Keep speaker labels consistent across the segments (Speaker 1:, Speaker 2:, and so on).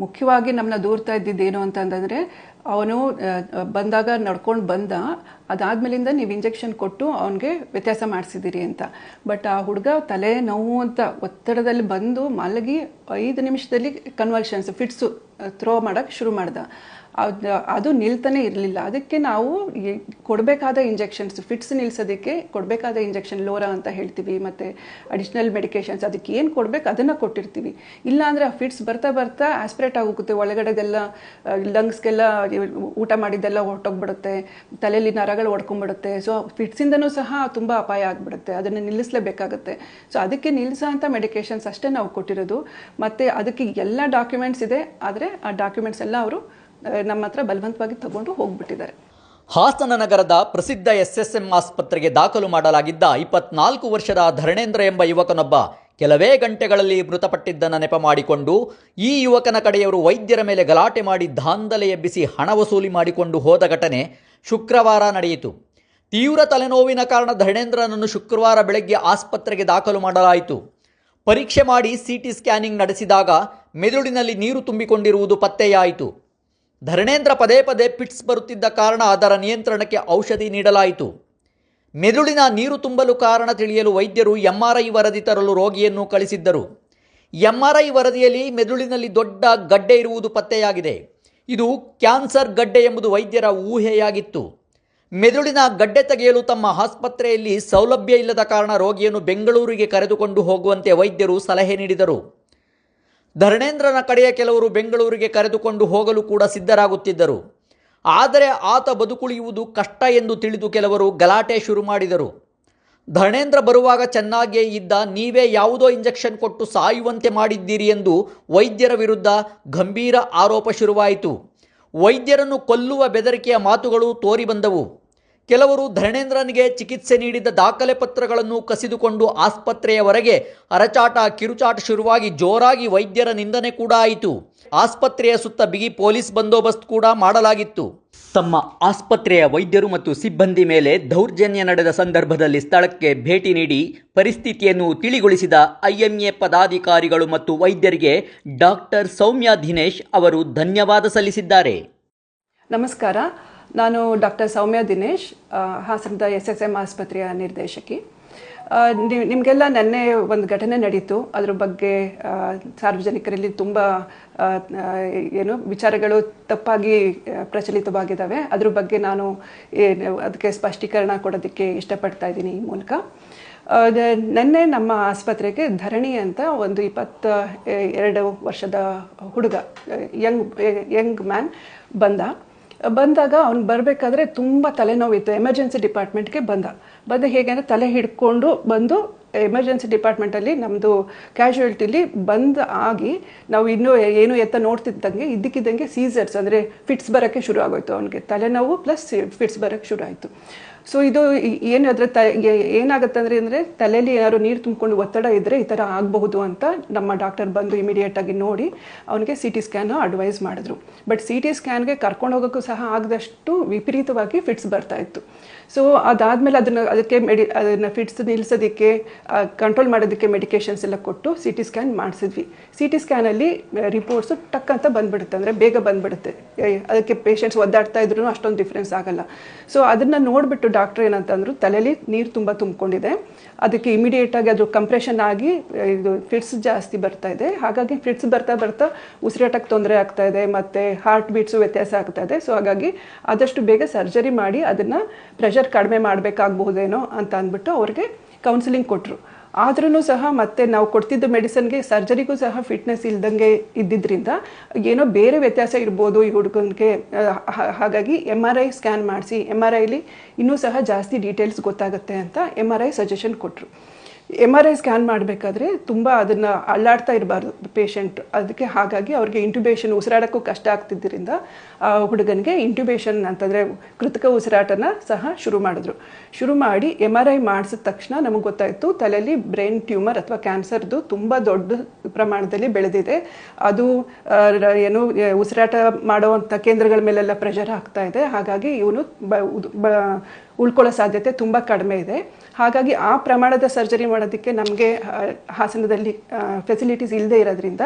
Speaker 1: ಮುಖ್ಯವಾಗಿ ನಮ್ಮನ್ನ ದೂರ್ತಾ ಇದ್ದಿದ್ದೇನು ಅಂತಂದರೆ ಅವನು ಬಂದಾಗ ನಡ್ಕೊಂಡು ಬಂದ, ಅದಾದ್ಮೇಲಿಂದ ನೀವು ಇಂಜೆಕ್ಷನ್ ಕೊಟ್ಟು ಅವನಿಗೆ ವ್ಯತ್ಯಾಸ ಮಾಡಿಸಿದ್ದೀರಿ ಅಂತ. ಬಟ್ ಆ ಹುಡುಗ ತಲೆ ನೋವು ಅಂತ ಒತ್ತಡದಲ್ಲಿ ಬಂದು ಮಲಗಿ 5 ನಿಮಿಷದಲ್ಲಿ ಕನ್ವಲ್ಷನ್ಸ್ ಫಿಟ್ಸು ಥ್ರೋ ಮಾಡೋಕ್ಕೆ ಶುರು ಮಾಡ್ದ. ಅದು ನಿಲ್ತಾನೆ ಇರಲಿಲ್ಲ. ಅದಕ್ಕೆ ನಾವು ಕೊಡಬೇಕಾದ ಇಂಜೆಕ್ಷನ್ಸ್, ಫಿಟ್ಸ್ ನಿಲ್ಸೋದಕ್ಕೆ ಕೊಡಬೇಕಾದ ಇಂಜೆಕ್ಷನ್ ಲೋರಾ ಅಂತ ಹೇಳ್ತೀವಿ, ಮತ್ತು ಅಡಿಷ್ನಲ್ ಮೆಡಿಕೇಶನ್ಸ್ ಅದಕ್ಕೆ ಏನು ಕೊಡಬೇಕು ಅದನ್ನು ಕೊಟ್ಟಿರ್ತೀವಿ. ಇಲ್ಲಾಂದರೆ ಆ ಫಿಟ್ಸ್ ಬರ್ತಾ ಬರ್ತಾ ಆಸ್ಪಿರೇಟ್ ಆಗೋಗುತ್ತೆ, ಒಳಗಡೆದೆಲ್ಲ ಲಂಗ್ಸ್ಗೆಲ್ಲ ಊಟ ಮಾಡಿದ್ದೆಲ್ಲ ಹೊರಟೋಗ್ಬಿಡುತ್ತೆ, ತಲೆಯಲ್ಲಿ ನರಗಳು ಹೊಡ್ಕೊಂಡ್ಬಿಡುತ್ತೆ. ಸೊ ಫಿಟ್ಸಿಂದನೂ ಸಹ ತುಂಬ ಅಪಾಯ ಆಗಿಬಿಡುತ್ತೆ, ಅದನ್ನು ನಿಲ್ಲಿಸಲೇಬೇಕಾಗುತ್ತೆ. ಸೊ ಅದಕ್ಕೆ ನಿಲ್ಲಿಸೋ ಅಂಥ ಮೆಡಿಕೇಶನ್ಸ್ ಅಷ್ಟೇ ನಾವು ಕೊಟ್ಟಿರೋದು. ಮತ್ತು ಅದಕ್ಕೆ ಎಲ್ಲ ಡಾಕ್ಯುಮೆಂಟ್ಸ್ ಇದೆ, ಆದರೆ ಆ ಡಾಕ್ಯುಮೆಂಟ್ಸ್ ಎಲ್ಲ ಅವರು ನಮ್ಮ ಹತ್ರ ಬಲವಂತವಾಗಿ ತಗೊಂಡು ಹೋಗ್ಬಿಟ್ಟಿದ್ದಾರೆ.
Speaker 2: ಹಾಸನ ನಗರದ ಪ್ರಸಿದ್ಧ SSM ಆಸ್ಪತ್ರೆಗೆ ದಾಖಲು ಮಾಡಲಾಗಿದ್ದ 24 ವರ್ಷದ ಧರಣೇಂದ್ರ ಎಂಬ ಯುವಕನೊಬ್ಬ ಕೆಲವೇ ಗಂಟೆಗಳಲ್ಲಿ ಮೃತಪಟ್ಟಿದ್ದನ್ನು ನೆಪ ಮಾಡಿಕೊಂಡು ಈ ಯುವಕನ ಕಡೆಯವರು ವೈದ್ಯರ ಮೇಲೆ ಗಲಾಟೆ ಮಾಡಿ ದಾಂಧಲೆ ಎಬ್ಬಿಸಿ ಹಣ ವಸೂಲಿ ಮಾಡಿಕೊಂಡು ಹೋದ ಘಟನೆ ಶುಕ್ರವಾರ ನಡೆಯಿತು. ತೀವ್ರ ತಲೆನೋವಿನ ಕಾರಣ ಧರಣೇಂದ್ರನನ್ನು ಶುಕ್ರವಾರ ಬೆಳಗ್ಗೆ ಆಸ್ಪತ್ರೆಗೆ ದಾಖಲು ಮಾಡಲಾಯಿತು. ಪರೀಕ್ಷೆ ಮಾಡಿ CT ಸ್ಕ್ಯಾನಿಂಗ್ ನಡೆಸಿದಾಗ ಮೆದುಳಿನಲ್ಲಿ ನೀರು ತುಂಬಿಕೊಂಡಿರುವುದು ಪತ್ತೆಯಾಯಿತು. ಧರಣೇಂದ್ರ ಪದೇ ಪದೇ ಪಿಟ್ಸ್ ಬರುತ್ತಿದ್ದ ಕಾರಣ ಅದರ ನಿಯಂತ್ರಣಕ್ಕೆ ಔಷಧಿ ನೀಡಲಾಯಿತು. ಮೆದುಳಿನ ನೀರು ತುಂಬಲು ಕಾರಣ ತಿಳಿಯಲು ವೈದ್ಯರು MRI ವರದಿ ತರಲು ರೋಗಿಯನ್ನು ಕಳಿಸಿದ್ದರು. MRI ವರದಿಯಲ್ಲಿ ಮೆದುಳಿನಲ್ಲಿ ದೊಡ್ಡ ಗಡ್ಡೆ ಇರುವುದು ಪತ್ತೆಯಾಗಿದೆ. ಇದು ಕ್ಯಾನ್ಸರ್ ಗಡ್ಡೆ ಎಂಬುದು ವೈದ್ಯರ ಊಹೆಯಾಗಿತ್ತು. ಮೆದುಳಿನ ಗಡ್ಡೆ ತೆಗೆಯಲು ತಮ್ಮ ಆಸ್ಪತ್ರೆಯಲ್ಲಿ ಸೌಲಭ್ಯ ಇಲ್ಲದ ಕಾರಣ ರೋಗಿಯನ್ನು ಬೆಂಗಳೂರಿಗೆ ಕರೆದುಕೊಂಡು ಹೋಗುವಂತೆ ವೈದ್ಯರು ಸಲಹೆ ನೀಡಿದರು. ಧರಣೇಂದ್ರನ ಕಡೆಯ ಕೆಲವರು ಬೆಂಗಳೂರಿಗೆ ಕರೆದುಕೊಂಡು ಹೋಗಲು ಕೂಡ ಸಿದ್ಧರಾಗುತ್ತಿದ್ದರು. ಆದರೆ ಆತ ಬದುಕುಳಿಯುವುದು ಕಷ್ಟ ಎಂದು ತಿಳಿದು ಕೆಲವರು ಗಲಾಟೆ ಶುರು ಮಾಡಿದರು. ಧರಣೇಂದ್ರ ಬರುವಾಗ ಚೆನ್ನಾಗಿಯೇ ಇದ್ದ, ನೀವೇ ಯಾವುದೋ ಇಂಜೆಕ್ಷನ್ ಕೊಟ್ಟು ಸಾಯುವಂತೆ ಮಾಡಿದ್ದೀರಿ ಎಂದು ವೈದ್ಯರ ವಿರುದ್ಧ ಗಂಭೀರ ಆರೋಪ ಶುರುವಾಯಿತು. ವೈದ್ಯರನ್ನು ಕೊಲ್ಲುವ ಬೆದರಿಕೆಯ ಮಾತುಗಳು ತೋರಿಬಂದವು. ಕೆಲವರು ಧರಣೇಂದ್ರನಿಗೆ ಚಿಕಿತ್ಸೆ ನೀಡಿದ ದಾಖಲೆ ಪತ್ರಗಳನ್ನು ಕಸಿದುಕೊಂಡು ಆಸ್ಪತ್ರೆಯ ಹೊರಗೆ ಅರಚಾಟ ಕಿರುಚಾಟ ಶುರುವಾಗಿ ಜೋರಾಗಿ ವೈದ್ಯರ ನಿಂದನೆ ಕೂಡ ಆಯಿತು. ಆಸ್ಪತ್ರೆಯ ಸುತ್ತ ಬಿಗಿ ಪೊಲೀಸ್ ಬಂದೋಬಸ್ತ್ ಕೂಡ ಮಾಡಲಾಗಿತ್ತು. ತಮ್ಮ ಆಸ್ಪತ್ರೆಯ ವೈದ್ಯರು ಮತ್ತು ಸಿಬ್ಬಂದಿ ಮೇಲೆ ದೌರ್ಜನ್ಯ ನಡೆದ ಸಂದರ್ಭದಲ್ಲಿ ಸ್ಥಳಕ್ಕೆ ಭೇಟಿ ನೀಡಿ ಪರಿಸ್ಥಿತಿಯನ್ನು ತಿಳಿಗೊಳಿಸಿದ IMA ಪದಾಧಿಕಾರಿಗಳು ಮತ್ತು ವೈದ್ಯರಿಗೆ ಡಾಕ್ಟರ್ ಸೌಮ್ಯ ದಿನೇಶ್ ಅವರು ಧನ್ಯವಾದ ಸಲ್ಲಿಸಿದ್ದಾರೆ.
Speaker 1: ನಮಸ್ಕಾರ, ನಾನು ಡಾಕ್ಟರ್ ಸೌಮ್ಯ ದಿನೇಶ್, ಹಾಸನದ SSM ಆಸ್ಪತ್ರೆಯ ನಿರ್ದೇಶಕಿ. ನಿಮಗೆಲ್ಲ ನೆನ್ನೆ ಒಂದು ಘಟನೆ ನಡೀತು. ಅದ್ರ ಬಗ್ಗೆ ಸಾರ್ವಜನಿಕರಲ್ಲಿ ತುಂಬ ವಿಚಾರಗಳು ತಪ್ಪಾಗಿ ಪ್ರಚಲಿತವಾಗಿದ್ದಾವೆ. ಅದ್ರ ಬಗ್ಗೆ ನಾನು ಅದಕ್ಕೆ ಸ್ಪಷ್ಟೀಕರಣ ಕೊಡೋದಕ್ಕೆ ಇಷ್ಟಪಡ್ತಾ ಇದ್ದೀನಿ ಈ ಮೂಲಕ. ನೆನ್ನೆ ನಮ್ಮ ಆಸ್ಪತ್ರೆಗೆ ಧರಣಿ ಅಂತ ಒಂದು 22 ವರ್ಷದ ಹುಡುಗ, ಯಂಗ್ ಮ್ಯಾನ್ ಬಂದಾಗ ಅವ್ನು ಬರಬೇಕಾದ್ರೆ ತುಂಬ ತಲೆನೋವಿತ್ತು. ಎಮರ್ಜೆನ್ಸಿ ಡಿಪಾರ್ಟ್ಮೆಂಟ್ಗೆ ಬಂದ ಹೇಗೆ ಅಂದರೆ ತಲೆ ಹಿಡ್ಕೊಂಡು ಬಂದು ಎಮರ್ಜೆನ್ಸಿ ಡಿಪಾರ್ಟ್ಮೆಂಟಲ್ಲಿ ನಮ್ಮದು ಕ್ಯಾಶುಯಾಲಿಟಿಲಿ ಆಗಿ ನಾವು ಇನ್ನೂ ಏನು ಎತ್ತ ನೋಡ್ತಿದ್ದಂಗೆ ಇದ್ದಕ್ಕಿದ್ದಂಗೆ ಸೀಸರ್ಸ್ ಅಂದರೆ ಫಿಟ್ಸ್ ಬರೋಕ್ಕೆ ಶುರು ಆಗೋಯ್ತು. ಅವನಿಗೆ ತಲೆನೋವು ಪ್ಲಸ್ ಫಿಟ್ಸ್ ಬರೋಕ್ಕೆ ಶುರು ಆಯಿತು. ಸೊ ಇದು ಏನಾದರೆ ಏನಾಗುತ್ತೆ ಅಂದರೆ ತಲೆಯಲ್ಲಿ ಏನಾದ್ರು ನೀರು ತುಂಬಿಕೊಂಡು ಒತ್ತಡ ಇದ್ದರೆ ಈ ಥರ ಆಗಬಹುದು ಅಂತ ನಮ್ಮ ಡಾಕ್ಟರ್ ಬಂದು ಇಮಿಡಿಯೇಟಾಗಿ ನೋಡಿ ಅವನಿಗೆ CT ಸ್ಕ್ಯಾನ್ ಅಡ್ವೈಸ್ ಮಾಡಿದ್ರು. ಬಟ್ CT ಸ್ಕ್ಯಾನ್ಗೆ ಕರ್ಕೊಂಡು ಹೋಗೋಕ್ಕೂ ಸಹ ಆಗದಷ್ಟು ವಿಪರೀತವಾಗಿ ಫಿಟ್ಸ್ ಬರ್ತಾಯಿತ್ತು. ಸೊ ಅದಾದಮೇಲೆ ಅದನ್ನು ಫಿಟ್ಸ್ ನಿಲ್ಲಿಸೋದಕ್ಕೆ ಕಂಟ್ರೋಲ್ ಮಾಡೋದಕ್ಕೆ ಮೆಡಿಕೇಶನ್ಸ್ ಎಲ್ಲ ಕೊಟ್ಟು CT ಸ್ಕ್ಯಾನ್ ಮಾಡಿಸಿದ್ವಿ. CT ಸ್ಕ್ಯಾನಲ್ಲಿ ರಿಪೋರ್ಟ್ಸು ಟಕ್ ಅಂತ ಬಂದುಬಿಡುತ್ತೆ, ಅಂದರೆ ಬೇಗ ಬಂದುಬಿಡುತ್ತೆ. ಅದಕ್ಕೆ ಪೇಷಂಟ್ಸ್ ಒದ್ದಾಡ್ತಾ ಇದ್ರೂ ಅಷ್ಟೊಂದು ಡಿಫ್ರೆನ್ಸ್ ಆಗಲ್ಲ. ಸೊ ಅದನ್ನು ನೋಡಿಬಿಟ್ಟು ಡಾಕ್ಟ್ರ್ ಏನಂತಂದ್ರು, ತಲೆಯಲ್ಲಿ ನೀರು ತುಂಬಿಕೊಂಡಿದೆ, ಅದಕ್ಕೆ ಇಮಿಡಿಯೇಟಾಗಿ ಅದು ಕಂಪ್ರೆಷನ್ ಆಗಿ ಇದು ಫಿಟ್ಸ್ ಜಾಸ್ತಿ ಬರ್ತಾ ಇದೆ. ಹಾಗಾಗಿ ಫಿಟ್ಸ್ ಬರ್ತಾ ಉಸಿರಾಟಕ್ಕೆ ತೊಂದರೆ ಆಗ್ತಾ ಇದೆ, ಮತ್ತು ಹಾರ್ಟ್ ಬೀಟ್ಸು ವ್ಯತ್ಯಾಸ ಆಗ್ತಾ ಇದೆ. ಸೊ ಹಾಗಾಗಿ ಆದಷ್ಟು ಬೇಗ ಸರ್ಜರಿ ಮಾಡಿ ಅದನ್ನು ಪ್ರೆಷರ್ ಕಡಿಮೆ ಮಾಡಬೇಕಾಗಬಹುದೇನೋ ಅಂತ ಅಂದ್ಬಿಟ್ಟು ಅವ್ರಿಗೆ ಕೌನ್ಸಿಲಿಂಗ್ ಕೊಟ್ಟರು. ಆದ್ರೂ ಸಹ ಮತ್ತೆ ನಾವು ಕೊಡ್ತಿದ್ದ ಮೆಡಿಸನ್ಗೆ ಸರ್ಜರಿಗೂ ಸಹ ಫಿಟ್ನೆಸ್ ಇಲ್ದಂಗೆ ಇದ್ದಿದ್ದರಿಂದ ಏನೋ ಬೇರೆ ವ್ಯತ್ಯಾಸ ಇರ್ಬೋದು ಈ ಹುಡುಗನಿಗೆ. ಹಾಗಾಗಿ MRI ಸ್ಕ್ಯಾನ್ ಮಾಡಿಸಿ, MRIಲಿ ಇನ್ನೂ ಸಹ ಜಾಸ್ತಿ ಡೀಟೇಲ್ಸ್ ಗೊತ್ತಾಗುತ್ತೆ ಅಂತ MRI ಸಜೆಷನ್ ಕೊಟ್ಟರು. MRI ಸ್ಕ್ಯಾನ್ ಮಾಡಬೇಕಾದ್ರೆ ತುಂಬ ಅದನ್ನು ಅಲ್ಲಾಡ್ತಾ ಇರಬಾರ್ದು ಪೇಷಂಟ್, ಅದಕ್ಕೆ ಹಾಗಾಗಿ ಅವ್ರಿಗೆ ಇಂಟ್ಯುಬೇಷನ್ ಉಸಿರಾಡೋಕ್ಕೂ ಕಷ್ಟ ಆಗ್ತಿದ್ದರಿಂದ ಹುಡುಗನಿಗೆ ಇಂಟ್ಯುಬೇಷನ್ ಅಂತಂದರೆ ಕೃತಕ ಉಸಿರಾಟನ ಸಹ ಶುರು ಮಾಡಿ MRI ಮಾಡಿಸಿದ ತಕ್ಷಣ ನಮಗೆ ಗೊತ್ತಾಯಿತು ತಲೆಯಲ್ಲಿ ಬ್ರೈನ್ ಟ್ಯೂಮರ್ ಅಥವಾ ಕ್ಯಾನ್ಸರ್ದು ತುಂಬ ದೊಡ್ಡ ಪ್ರಮಾಣದಲ್ಲಿ ಬೆಳೆದಿದೆ. ಅದು ಏನು ಉಸಿರಾಟ ಮಾಡುವಂಥ ಕೇಂದ್ರಗಳ ಮೇಲೆಲ್ಲ ಪ್ರೆಷರ್ ಆಗ್ತಾ ಇದೆ. ಹಾಗಾಗಿ ಇವನು ಉಳ್ಕೊಳ್ಳೋ ಸಾಧ್ಯತೆ ತುಂಬ ಕಡಿಮೆ ಇದೆ. ಹಾಗಾಗಿ ಆ ಪ್ರಮಾಣದ ಸರ್ಜರಿ ಮಾಡೋದಕ್ಕೆ ನಮಗೆ ಹಾಸನದಲ್ಲಿ ಫೆಸಿಲಿಟೀಸ್ ಇಲ್ಲದೆ ಇರೋದ್ರಿಂದ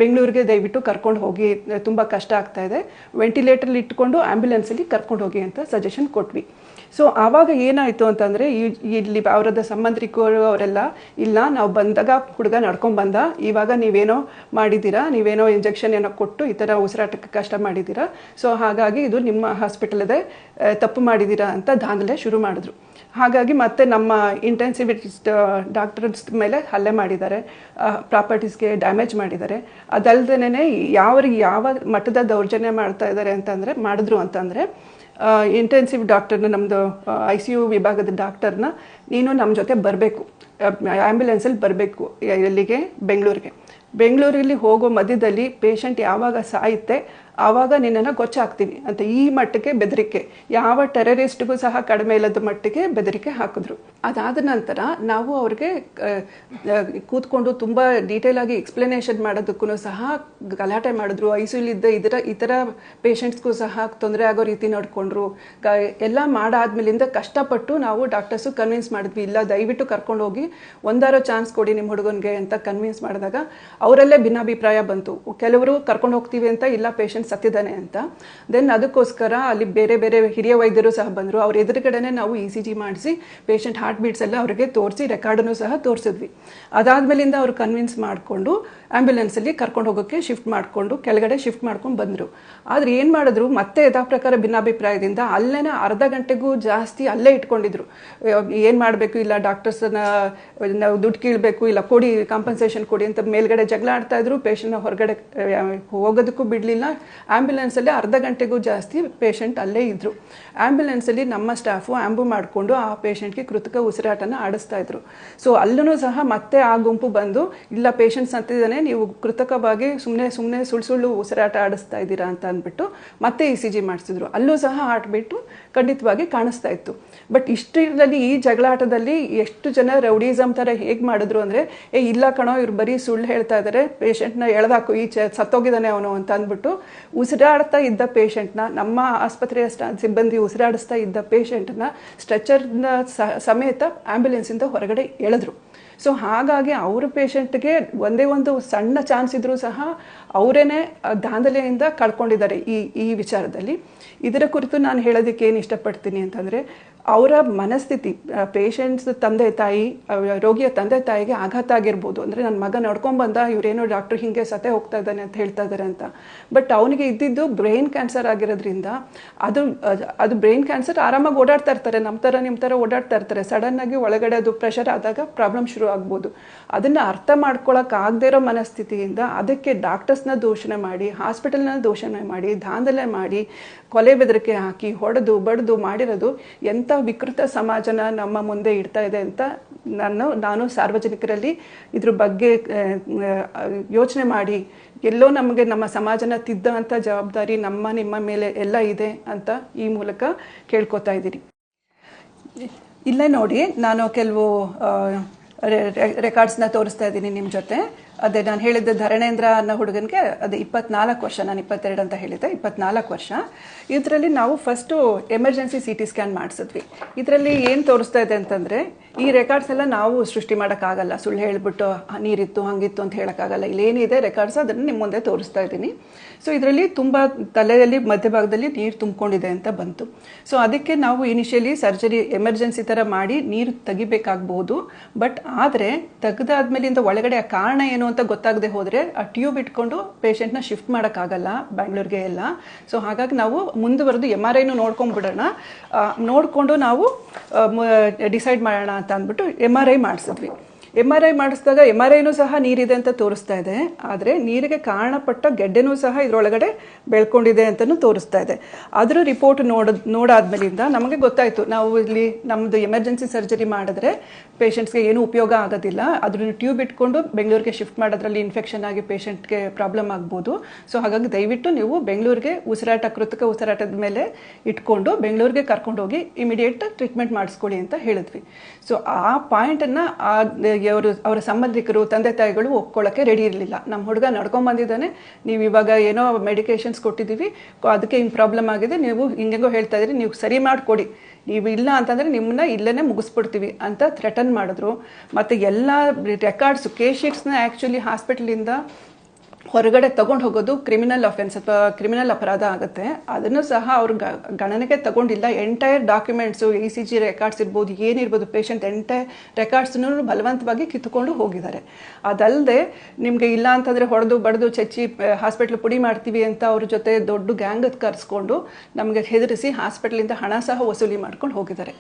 Speaker 1: ಬೆಂಗಳೂರಿಗೆ ದಯವಿಟ್ಟು ಕರ್ಕೊಂಡು ಹೋಗಿ, ತುಂಬ ಕಷ್ಟ ಆಗ್ತಾ ಇದೆ, ವೆಂಟಿಲೇಟರ್ಲಿ ಇಟ್ಕೊಂಡು ಆ್ಯಂಬುಲೆನ್ಸಲ್ಲಿ ಕರ್ಕೊಂಡು ಹೋಗಿ ಅಂತ ಸಜೆಷನ್ ಕೊಟ್ವಿ. ಸೊ ಆವಾಗ ಏನಾಯಿತು ಅಂತಂದರೆ ಇಲ್ಲಿ ಅವರದ ಸಂಬಂಧಿಕರು ಅವರೆಲ್ಲ, ಇಲ್ಲ ನಾವು ಬಂದಾಗ ಹುಡುಗ ನಡ್ಕೊಂಡು ಇವಾಗ ನೀವೇನೋ ಮಾಡಿದ್ದೀರಾ, ನೀವೇನೋ ಇಂಜೆಕ್ಷನ್ ಏನೋ ಕೊಟ್ಟು ಈ ಥರ ಉಸಿರಾಟಕ್ಕೆ ಕಷ್ಟ ಮಾಡಿದ್ದೀರಾ, ಸೊ ಹಾಗಾಗಿ ಇದು ನಿಮ್ಮ ಹಾಸ್ಪಿಟಲ್ ತಪ್ಪು ಮಾಡಿದ್ದೀರಾ ಅಂತ ದಾಂಧಲೆ ಶುರು ಮಾಡಿದ್ರು. ಹಾಗಾಗಿ ಮತ್ತೆ ನಮ್ಮ ಇಂಟೆನ್ಸಿವಿಸ್ಟ್ ಡಾಕ್ಟರ್ಸ್ ಮೇಲೆ ಹಲ್ಲೆ ಮಾಡಿದ್ದಾರೆ, ಪ್ರಾಪರ್ಟೀಸ್ಗೆ ಡ್ಯಾಮೇಜ್ ಮಾಡಿದ್ದಾರೆ. ಅದಲ್ದೇ ಯಾವ ಮಟ್ಟದ ದೌರ್ಜನ್ಯ ಮಾಡಿದ್ರು ಅಂತಂದರೆ ಇಂಟೆನ್ಸಿವ್ ಡಾಕ್ಟರ್ನ, ನಮ್ಮದು ICU ವಿಭಾಗದ ಡಾಕ್ಟರ್ನ, ನೀನು ನಮ್ಮ ಜೊತೆ ಬರಬೇಕು, ಆ್ಯಂಬುಲೆನ್ಸಲ್ಲಿ ಬರಬೇಕು, ಎಲ್ಲಿಗೆ, ಬೆಂಗಳೂರಲ್ಲಿ ಹೋಗೋ ಮಧ್ಯದಲ್ಲಿ ಪೇಷಂಟ್ ಯಾವಾಗ ಸಾಯುತ್ತೆ ಆವಾಗ ನಿನ್ನನ್ನು ಗೊಚ್ಚಾಕ್ತೀವಿ ಅಂತ ಈ ಮಟ್ಟಕ್ಕೆ ಬೆದರಿಕೆ, ಯಾವ ಟೆರರಿಸ್ಟ್ಗೂ ಸಹ ಕಡಿಮೆ ಇಲ್ಲದ ಮಟ್ಟಿಗೆ ಬೆದರಿಕೆ ಹಾಕಿದ್ರು. ಅದಾದ ನಂತರ ನಾವು ಅವ್ರಿಗೆ ಕೂತ್ಕೊಂಡು ತುಂಬ ಡೀಟೇಲ್ ಆಗಿ ಎಕ್ಸ್ಪ್ಲನೇಷನ್ ಮಾಡೋದಕ್ಕೂ ಸಹ ಗಲಾಟೆ ಮಾಡಿದ್ರು. ICUಲಿದ್ದ ಇತರ ಪೇಷಂಟ್ಸ್ಗೂ ಸಹ ತೊಂದರೆ ಆಗೋ ರೀತಿ ನಡ್ಕೊಂಡ್ರು. ಎಲ್ಲ ಮಾಡಾದ್ಮೇಲಿಂದ ಕಷ್ಟಪಟ್ಟು ನಾವು ಡಾಕ್ಟರ್ಸು ಕನ್ವಿನ್ಸ್ ಮಾಡಿದ್ವಿ, ಇಲ್ಲ ದಯವಿಟ್ಟು ಕರ್ಕೊಂಡು ಹೋಗಿ ಒಂದಾರೋ ಚಾನ್ಸ್ ಕೊಡಿ ನಿಮ್ಮ ಹುಡುಗನಿಗೆ ಅಂತ ಕನ್ವಿನ್ಸ್ ಮಾಡಿದಾಗ ಅವರಲ್ಲೇ ಭಿನ್ನಾಭಿಪ್ರಾಯ ಬಂತು. ಕೆಲವರು ಕರ್ಕೊಂಡು ಹೋಗ್ತೀವಿ ಅಂತ, ಇಲ್ಲ ಪೇಷಂಟ್ ಸತ್ತಿದ್ದಾನೆ ಅಂತ. ದೆನ್ ಅದಕ್ಕೋಸ್ಕರ ಅಲ್ಲಿ ಬೇರೆ ಬೇರೆ ಹಿರಿಯ ವೈದ್ಯರು ಸಹ ಬಂದರು. ಅವ್ರ ಎದುರುಗಡೆನೆ ನಾವು ECG ಮಾಡಿಸಿ ಪೇಷಂಟ್ ಹಾರ್ಟ್ ಬೀಟ್ಸ್ ಎಲ್ಲ ಅವರಿಗೆ ತೋರಿಸಿ ರೆಕಾರ್ಡನ್ನು ಸಹ ತೋರಿಸಿದ್ವಿ. ಅದಾದ್ಮೇಲಿಂದ ಅವರು ಕನ್ವಿನ್ಸ್ ಮಾಡಿಕೊಂಡು ಆ್ಯಂಬುಲೆನ್ಸಲ್ಲಿ ಕರ್ಕೊಂಡು ಹೋಗೋಕ್ಕೆ ಕೆಳಗಡೆ ಶಿಫ್ಟ್ ಮಾಡ್ಕೊಂಡು ಬಂದರು. ಆದರೆ ಏನು ಮಾಡಿದ್ರು, ಮತ್ತೆ ಯಥಾ ಪ್ರಕಾರ ಭಿನ್ನಾಭಿಪ್ರಾಯದಿಂದ ಅಲ್ಲೇನೆ ಅರ್ಧ ಗಂಟೆಗೂ ಜಾಸ್ತಿ ಅಲ್ಲೇ ಇಟ್ಕೊಂಡಿದ್ರು. ಏನು ಮಾಡಬೇಕು, ಇಲ್ಲ ಡಾಕ್ಟರ್ಸನ್ನ ನಾವು ದುಡ್ಡು ಕೀಳಬೇಕು, ಇಲ್ಲ ಕೊಡಿ ಕಾಂಪನ್ಸೇಷನ್ ಕೊಡಿ ಅಂತ ಮೇಲ್ಗಡೆ ಜಗಳ ಆಡ್ತಾ ಇದ್ರು. ಪೇಷಂಟ್ನ ಹೊರಗಡೆ ಹೋಗೋದಕ್ಕೂ ಬಿಡಲಿಲ್ಲ. ಆ್ಯಂಬುಲೆನ್ಸಲ್ಲಿ ಅರ್ಧ ಗಂಟೆಗೂ ಜಾಸ್ತಿ ಪೇಷಂಟ್ ಅಲ್ಲೇ ಇದ್ದರು. ಆ್ಯಂಬುಲೆನ್ಸಲ್ಲಿ ನಮ್ಮ ಸ್ಟಾಫು ಆ್ಯಂಬು ಮಾಡಿಕೊಂಡು ಆ ಪೇಷಂಟ್ಗೆ ಕೃತಕ ಉಸಿರಾಟನ ಆಡಿಸ್ತಾ ಇದ್ರು. ಸೊ ಅಲ್ಲೂ ಸಹ ಮತ್ತೆ ಆ ಗುಂಪು ಬಂದು, ಇಲ್ಲ ಪೇಷಂಟ್ ಸತ್ತಿದ್ದಾನೆ, ನೀವು ಕೃತಕವಾಗಿ ಸುಮ್ಮನೆ ಸುಳ್ಳು ಉಸಿರಾಟ ಆಡಿಸ್ತಾ ಇದ್ದೀರಾ ಅಂತ ಅಂದ್ಬಿಟ್ಟು ಮತ್ತೆ ECG ಮಾಡಿಸಿದ್ರು. ಅಲ್ಲೂ ಸಹ ಹಾರ್ಟ್ ಬೀಟು ಖಂಡಿತವಾಗಿ ಕಾಣಿಸ್ತಾ ಇತ್ತು. ಬಟ್ ಇಷ್ಟರಲ್ಲಿ ಈ ಜಗಳಾಟದಲ್ಲಿ ಎಷ್ಟು ಜನ ರೌಡಿಸಮ್ ಥರ ಹೇಗೆ ಮಾಡಿದ್ರು ಅಂದರೆ, ಇಲ್ಲ ಕಣೋ ಇವ್ರು ಬರೀ ಸುಳ್ಳು ಹೇಳ್ತಾ ಇದ್ದಾರೆ, ಪೇಷಂಟ್ನ ಎಳೆದಾಕು, ಸತ್ತೋಗಿದ್ದಾನೆ ಅವನು ಅಂತ ಅಂದ್ಬಿಟ್ಟು ಉಸಿರಾಡ್ತಾ ಇದ್ದ ಪೇಷಂಟ್ನ, ನಮ್ಮ ಆಸ್ಪತ್ರೆಯ ಸಿಬ್ಬಂದಿ ಉಸಿರಾಡಿಸ್ತಾ ಇದ್ದ ಪೇಷಂಟ್ನ ಸ್ಟ್ರೆಚರ್ನ ಸಮೇತ ಆ್ಯಂಬುಲೆನ್ಸಿಂದ ಹೊರಗಡೆ ಎಳೆದ್ರು. ಸೊ ಹಾಗಾಗಿ ಅವ್ರ ಪೇಷಂಟ್ಗೆ ಒಂದೇ ಒಂದು ಸಣ್ಣ ಚಾನ್ಸ್ ಇದ್ರೂ ಸಹ ಅವರೇನೆ ದಾಂಧಲೆಯಿಂದ ಕಳ್ಕೊಂಡಿದ್ದಾರೆ ಈ ವಿಚಾರದಲ್ಲಿ. ಇದರ ಕುರಿತು ನಾನು ಹೇಳೋದಕ್ಕೆ ಏನು ಇಷ್ಟಪಡ್ತೀನಿ ಅಂತಂದರೆ, ಅವರ ಮನಸ್ಥಿತಿ, ಪೇಷಂಟ್ಸ್ ತಂದೆ ತಾಯಿ, ರೋಗಿಯ ತಂದೆ ತಾಯಿಗೆ ಆಘಾತ ಆಗಿರ್ಬೋದು. ಅಂದರೆ ನನ್ನ ಮಗ ನಡ್ಕೊಂಡ್ಬಂದ, ಇವರೇನೋ ಡಾಕ್ಟ್ರ್ ಹಿಂಗೆ ಸತೆ ಹೋಗ್ತಾ ಇದ್ದಾನೆ ಅಂತ ಹೇಳ್ತಾ ಇದ್ದಾರೆ ಅಂತ. ಬಟ್ ಅವನಿಗೆ ಇದ್ದಿದ್ದು ಬ್ರೈನ್ ಕ್ಯಾನ್ಸರ್ ಆಗಿರೋದ್ರಿಂದ ಅದು ಬ್ರೈನ್ ಕ್ಯಾನ್ಸರ್ ಆರಾಮಾಗಿ ಓಡಾಡ್ತಾ ಇರ್ತಾರೆ, ನಿಮ್ಮ ಥರ ಓಡಾಡ್ತಾ ಇರ್ತಾರೆ. ಸಡನ್ನಾಗಿ ಒಳಗಡೆ ಅದು ಪ್ರೆಷರ್ ಆದಾಗ ಪ್ರಾಬ್ಲಮ್ ಶುರು ಆಗ್ಬೋದು. ಅದನ್ನು ಅರ್ಥ ಮಾಡ್ಕೊಳಕ್ಕಾಗದೇ ಇರೋ ಮನಸ್ಥಿತಿಯಿಂದ ಅದಕ್ಕೆ ಡಾಕ್ಟರ್ಸ್ನ ದೂಷಣೆ ಮಾಡಿ, ಹಾಸ್ಪಿಟಲ್ನ ದೂಷಣೆ ಮಾಡಿ, ದಾಂಧಲೆ ಮಾಡಿ, ಕೊಲೆ ಬೆದರಿಕೆ ಹಾಕಿ, ಹೊಡೆದು ಬಡ್ದು ಮಾಡಿರೋದು ಎಂಥ ವಿಕೃತ ಸಮಾಜನ ನಮ್ಮ ಮುಂದೆ ಇಡ್ತಾ ಇದೆ ಅಂತ ನಾನು ಸಾರ್ವಜನಿಕರಲ್ಲಿ ಇದ್ರ ಬಗ್ಗೆ ಯೋಚನೆ ಮಾಡಿ, ಎಲ್ಲೋ ನಮಗೆ ನಮ್ಮ ಸಮಾಜನ ತಿದ್ದಂಥ ಜವಾಬ್ದಾರಿ ನಿಮ್ಮ ಮೇಲೆ ಎಲ್ಲ ಇದೆ ಅಂತ ಈ ಮೂಲಕ ಕೇಳ್ಕೊತಾ ಇದ್ದೀನಿ. ಇಲ್ಲೇ ನೋಡಿ, ನಾನು ಕೆಲವು ರೆಕಾರ್ಡ್ಸ್ನ ತೋರಿಸ್ತಾ ಇದ್ದೀನಿ ನಿಮ್ಮ ಜೊತೆ. ಅದೇ ನಾನು ಹೇಳಿದ್ದೆ, ಧರಣೇಂದ್ರ ಅನ್ನೋ ಹುಡುಗನಿಗೆ ಅದು 24 ವರ್ಷ, ನಾನು 22 ಅಂತ ಹೇಳಿದ್ದೆ, 24 ವರ್ಷ. ಇದರಲ್ಲಿ ನಾವು ಫಸ್ಟು ಎಮರ್ಜೆನ್ಸಿ CT ಸ್ಕ್ಯಾನ್ ಮಾಡಿಸಿದ್ವಿ. ಇದರಲ್ಲಿ ಏನು ತೋರಿಸ್ತಾ ಇದೆ ಅಂತಂದರೆ, ಈ ರೆಕಾರ್ಡ್ಸ್ ಎಲ್ಲ ನಾವು ಸೃಷ್ಟಿ ಮಾಡೋಕ್ಕಾಗಲ್ಲ, ಸುಳ್ಳು ಹೇಳಿಬಿಟ್ಟು ನೀರಿತ್ತು ಹಂಗಿತ್ತು ಅಂತ ಹೇಳೋಕ್ಕಾಗಲ್ಲ. ಇಲ್ಲೇನಿದೆ ರೆಕಾರ್ಡ್ಸ್ ಅದನ್ನು ನಿಮ್ಮ ಮುಂದೆ ತೋರಿಸ್ತಾ ಇದ್ದೀನಿ. ಸೊ ಇದರಲ್ಲಿ ತುಂಬ ತಲೆಯಲ್ಲಿ ಮಧ್ಯಭಾಗದಲ್ಲಿ ನೀರು ತುಂಬಿಕೊಂಡಿದೆ ಅಂತ ಬಂತು. ಸೊ ಅದಕ್ಕೆ ನಾವು ಇನಿಷಿಯಲಿ ಸರ್ಜರಿ ಎಮರ್ಜೆನ್ಸಿ ಥರ ಮಾಡಿ ನೀರು ತೆಗಿಬೇಕಾಗ್ಬೋದು. ಬಟ್ ಆದರೆ ತೆಗೆದಾದ್ಮೇಲಿಂದ ಒಳಗಡೆ ಆ ಕಾರಣ ಏನು ಅಂತ ಗೊತ್ತಾಗದೆ ಹೋದರೆ ಆ ಟ್ಯೂಬ್ ಇಟ್ಕೊಂಡು ಪೇಷಂಟ್ನ ಶಿಫ್ಟ್ ಮಾಡೋಕ್ಕಾಗಲ್ಲ ಬೆಂಗಳೂರಿಗೆ ಎಲ್ಲ. ಸೊ ಹಾಗಾಗಿ ನಾವು ಮುಂದುವರೆದು MRIನೂ ನೋಡ್ಕೊಂಡ್ಬಿಡೋಣ, ನೋಡಿಕೊಂಡು ನಾವು ಡಿಸೈಡ್ ಮಾಡೋಣ ಅಂತ ಅಂದ್ಬಿಟ್ಟು MRI ಮಾಡಿಸಿದ್ವಿ. MRI ಮಾಡಿಸಿದಾಗ MRIನೂ ಸಹ ನೀರಿದೆ ಅಂತ ತೋರಿಸ್ತಾ ಇದೆ. ಆದರೆ ನೀರಿಗೆ ಕಾರಣಪಟ್ಟ ಗೆಡ್ಡೆನೂ ಸಹ ಇದರೊಳಗಡೆ ಬೆಳ್ಕೊಂಡಿದೆ ಅಂತಲೂ ತೋರಿಸ್ತಾ ಇದೆ. ಅದರ ರಿಪೋರ್ಟ್ ನೋಡಾದ್ಮೇಲಿಂದ ನಮಗೆ ಗೊತ್ತಾಯಿತು, ನಾವು ಇಲ್ಲಿ ನಮ್ಮದು ಎಮರ್ಜೆನ್ಸಿ ಸರ್ಜರಿ ಮಾಡಿದ್ರೆ ಪೇಷಂಟ್ಸ್ಗೆ ಏನೂ ಉಪಯೋಗ ಆಗೋದಿಲ್ಲ, ಅದನ್ನು ಟ್ಯೂಬ್ ಇಟ್ಕೊಂಡು ಬೆಂಗಳೂರಿಗೆ ಶಿಫ್ಟ್ ಮಾಡೋದ್ರಲ್ಲಿ ಇನ್ಫೆಕ್ಷನ್ ಆಗಿ ಪೇಷಂಟ್ಗೆ ಪ್ರಾಬ್ಲಮ್ ಆಗ್ಬೋದು. ಸೊ ಹಾಗಾಗಿ ದಯವಿಟ್ಟು ನೀವು ಬೆಂಗಳೂರಿಗೆ ಕೃತಕ ಉಸಿರಾಟದ ಮೇಲೆ ಇಟ್ಕೊಂಡು ಬೆಂಗಳೂರಿಗೆ ಕರ್ಕೊಂಡೋಗಿ ಇಮಿಡಿಯೇಟ್ ಟ್ರೀಟ್ಮೆಂಟ್ ಮಾಡಿಸ್ಕೊಳ್ಳಿ ಅಂತ ಹೇಳಿದ್ವಿ. ಸೊ ಆ ಪಾಯಿಂಟನ್ನು ಅವರ ಸಂಬಂಧಿಕರು, ತಂದೆ ತಾಯಿಗಳು ಒಪ್ಕೊಳ್ಳೋಕ್ಕೆ ರೆಡಿ ಇರಲಿಲ್ಲ. ನಮ್ಮ ಹುಡುಗ ನಡ್ಕೊಂಬಂದಿದ್ದಾನೆ, ನೀವು ಇವಾಗ ಏನೋ ಮೆಡಿಕೇಶನ್ಸ್ ಕೊಟ್ಟಿದ್ದೀವಿ, ಅದಕ್ಕೆ ಹಿಂಗೆ ಪ್ರಾಬ್ಲಮ್ ಆಗಿದೆ, ನೀವು ಹಿಂಗೆಂಗೋ ಹೇಳ್ತಾ ಇದ್ದೀರಿ, ನೀವು ಸರಿ ಮಾಡಿಕೊಡಿ, ನೀವು ಇಲ್ಲ ಅಂತಂದರೆ ನಿಮ್ಮನ್ನ ಇಲ್ಲೇ ಮುಗಿಸ್ಬಿಡ್ತೀವಿ ಅಂತ ಥ್ರೆಟನ್ ಮಾಡಿದ್ರು. ಮತ್ತು ಎಲ್ಲ ರೆಕಾರ್ಡ್ಸು ಕೇಸ್ ಶೀಟ್ಸ್ನ ಆ್ಯಕ್ಚುಲಿ ಹಾಸ್ಪಿಟ್ಲಿಂದ ಹೊರಗಡೆ ತೊಗೊಂಡು ಹೋಗೋದು ಕ್ರಿಮಿನಲ್ ಅಫೆನ್ಸ್ ಅಥವಾ ಕ್ರಿಮಿನಲ್ ಅಪರಾಧ ಆಗುತ್ತೆ. ಅದನ್ನು ಸಹ ಅವರು ಗಣನೆಗೆ ತಗೊಂಡಿಲ್ಲ. ಎಂಟೈರ್ ಡಾಕ್ಯುಮೆಂಟ್ಸು ECG ರೆಕಾರ್ಡ್ಸ್ ಇರ್ಬೋದು, ಏನಿರ್ಬೋದು, ಪೇಷಂಟ್ ಎಂಟೈರ್ ರೆಕಾರ್ಡ್ಸ್ನೂ ಬಲವಂತವಾಗಿ ಕಿತ್ತುಕೊಂಡು ಹೋಗಿದ್ದಾರೆ. ಅದಲ್ಲದೆ ನಿಮಗೆ ಇಲ್ಲ ಅಂತಂದರೆ ಹೊಡೆದು ಬಡ್ದು ಚಚ್ಚಿ ಹಾಸ್ಪಿಟ್ಲ್ ಪುಡಿ ಮಾಡ್ತೀವಿ ಅಂತ ಅವ್ರ ಜೊತೆ ದೊಡ್ಡ ಗ್ಯಾಂಗ್ ಕರೆಸ್ಕೊಂಡು ನಮಗೆ ಹೆದರಿಸಿ ಹಾಸ್ಪಿಟ್ಲಿಂದ ಹಣ ಸಹ ವಸೂಲಿ ಮಾಡ್ಕೊಂಡು ಹೋಗಿದ್ದಾರೆ.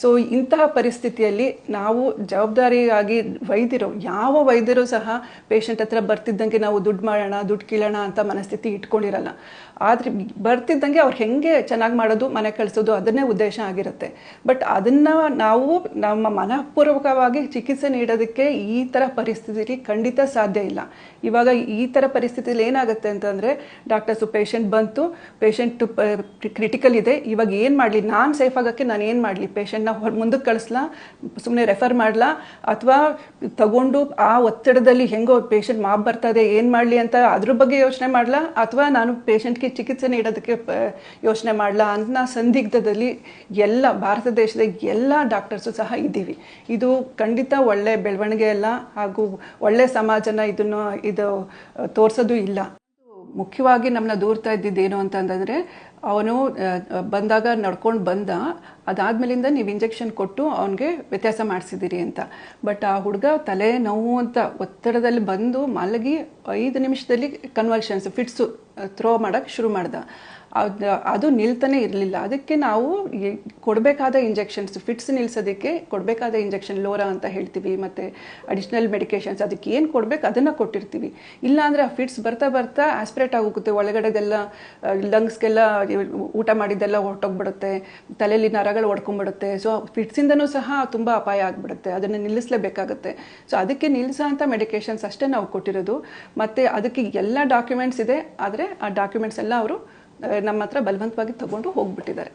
Speaker 1: ಸೊ ಇಂತಹ ಪರಿಸ್ಥಿತಿಯಲ್ಲಿ ನಾವು ಜವಾಬ್ದಾರಿಯಾಗಿ ವೈದ್ಯರು, ಯಾವ ವೈದ್ಯರು ಸಹ ಪೇಷಂಟ್ ಹತ್ರ ಬರ್ತಿದ್ದಂಗೆ ನಾವು ದುಡ್ಡು ಮಾಡೋಣ, ದುಡ್ಡು ಕೀಳೋಣ ಅಂತ ಮನಸ್ಥಿತಿ ಇಟ್ಕೊಂಡಿರಲ್ಲ. ಆದರೆ ಬರ್ತಿದ್ದಂಗೆ ಅವ್ರು ಹೆಂಗೆ ಚೆನ್ನಾಗಿ ಮಾಡೋದು, ಮನೆ ಕಳಿಸೋದು, ಅದನ್ನೇ ಉದ್ದೇಶ ಆಗಿರುತ್ತೆ. ಬಟ್ ಅದನ್ನು ನಾವು ನಮ್ಮ ಮನಪೂರ್ವಕವಾಗಿ ಚಿಕಿತ್ಸೆ ನೀಡೋದಕ್ಕೆ ಈ ಥರ ಪರಿಸ್ಥಿತಿಲಿ ಖಂಡಿತ ಸಾಧ್ಯ ಇಲ್ಲ. ಇವಾಗ ಈ ಥರ ಪರಿಸ್ಥಿತಿಯಲ್ಲಿ ಏನಾಗುತ್ತೆ ಅಂತಂದರೆ, ಡಾಕ್ಟರ್ಸು ಪೇಷಂಟ್ ಬಂತು, ಪೇಷಂಟು ಕ್ರಿಟಿಕಲ್ ಇದೆ, ಇವಾಗ ಏನು ಮಾಡಲಿ, ನಾನು ಸೇಫ್ ಆಗೋಕ್ಕೆ ನಾನು ಏನು ಮಾಡಲಿ, ಪೇಷಂಟ್ನ ಮುಂದಕ್ಕೆ ಕಳಿಸ್ಲಾ, ಸುಮ್ಮನೆ ರೆಫರ್ ಮಾಡಲಾ, ಅಥವಾ ತಗೊಂಡು ಆ ಒತ್ತಡದಲ್ಲಿ ಹೆಂಗೋ ಪೇಷಂಟ್ ಮಾಪ್ ಬರ್ತದೆ ಏನು ಮಾಡಲಿ ಅಂತ ಅದ್ರ ಬಗ್ಗೆ ಯೋಚನೆ ಮಾಡಲಾ, ಅಥವಾ ನಾನು ಪೇಷಂಟ್ಗೆ ಚಿಕಿತ್ಸೆ ನೀಡೋದಕ್ಕೆ ಯೋಚನೆ ಮಾಡಲಾ ಅನ್ನೋ ಸಂದಿಗ್ಧದಲ್ಲಿ ಎಲ್ಲ ಭಾರತ ದೇಶದ ಎಲ್ಲ ಡಾಕ್ಟರ್ಸು ಸಹ ಇದ್ದೀವಿ. ಇದು ಖಂಡಿತ ಒಳ್ಳೆ ಬೆಳವಣಿಗೆ ಅಲ್ಲ, ಹಾಗೂ ಒಳ್ಳೆ ಸಮಾಜನ ಇದು ತೋರಿಸೋದು ಇಲ್ಲ. ಮುಖ್ಯವಾಗಿ ನಮ್ಮನ್ನ ದೂರ್ತಾ ಇದ್ದಿದ್ದೇನು ಅಂತಂದರೆ, ಅವನು ಬಂದಾಗ ನಡ್ಕೊಂಡು ಬಂದ, ಅದಾದ್ಮೇಲಿಂದ ನೀವು ಇಂಜೆಕ್ಷನ್ ಕೊಟ್ಟು ಅವನಿಗೆ ವ್ಯತ್ಯಾಸ ಮಾಡಿಸಿದ್ದೀರಿ ಅಂತ. ಬಟ್ ಆ ಹುಡುಗ ತಲೆ ನೋವು ಅಂತ ಒತ್ತಡದಲ್ಲಿ ಬಂದು ಮಲಗಿ 5 ನಿಮಿಷದಲ್ಲಿ ಕನ್ವಲ್ಷನ್ಸ್ ಫಿಟ್ಸು ಥ್ರೋ ಮಾಡೋಕ್ಕೆ ಶುರು ಮಾಡ್ದ. ಅದು ನಿಲ್ತಾನೆ ಇರಲಿಲ್ಲ. ಅದಕ್ಕೆ ನಾವು ಕೊಡಬೇಕಾದ ಇಂಜೆಕ್ಷನ್ಸ್, ಫಿಟ್ಸ್ ನಿಲ್ಲಿಸೋದಕ್ಕೆ ಕೊಡಬೇಕಾದ ಇಂಜೆಕ್ಷನ್ ಲೋರಾ ಅಂತ ಹೇಳ್ತೀವಿ, ಮತ್ತು ಅಡಿಷ್ನಲ್ ಮೆಡಿಕೇಷನ್ಸ್ ಅದಕ್ಕೆ ಏನು ಕೊಡಬೇಕು ಅದನ್ನು ಕೊಟ್ಟಿರ್ತೀವಿ. ಇಲ್ಲಾಂದರೆ ಆ ಫಿಟ್ಸ್ ಬರ್ತಾ ಬರ್ತಾ ಆಸ್ಪಿರೇಟ್ ಆಗೋಗುತ್ತೆ, ಒಳಗಡೆದೆಲ್ಲ ಲಂಗ್ಸ್ಗೆಲ್ಲ ಊಟ ಮಾಡಿದ್ದೆಲ್ಲ ಹೊರಟೋಗ್ಬಿಡುತ್ತೆ, ತಲೆಯಲ್ಲಿ ನರಗಳು ಹೊಡ್ಕೊಂಡ್ಬಿಡುತ್ತೆ. ಸೊ ಫಿಟ್ಸಿಂದನೂ ಸಹ ತುಂಬ ಅಪಾಯ ಆಗಿಬಿಡುತ್ತೆ, ಅದನ್ನು ನಿಲ್ಲಿಸಲೇಬೇಕಾಗುತ್ತೆ. ಸೊ ಅದಕ್ಕೆ ನಿಲ್ಲಿಸೋ ಅಂಥ ಮೆಡಿಕೇಷನ್ಸ್ ಅಷ್ಟೇ ನಾವು ಕೊಟ್ಟಿರೋದು. ಮತ್ತು ಅದಕ್ಕೆ ಎಲ್ಲ ಡಾಕ್ಯುಮೆಂಟ್ಸ್ ಇದೆ, ಆದರೆ ಆ ಡಾಕ್ಯುಮೆಂಟ್ಸ್ ಎಲ್ಲ ಅವರು ನಮ್ಮ ಹತ್ರ ಬಲವಂತವಾಗಿ ತಗೊಂಡು ಹೋಗ್ಬಿಟ್ಟಿದ್ದಾರೆ.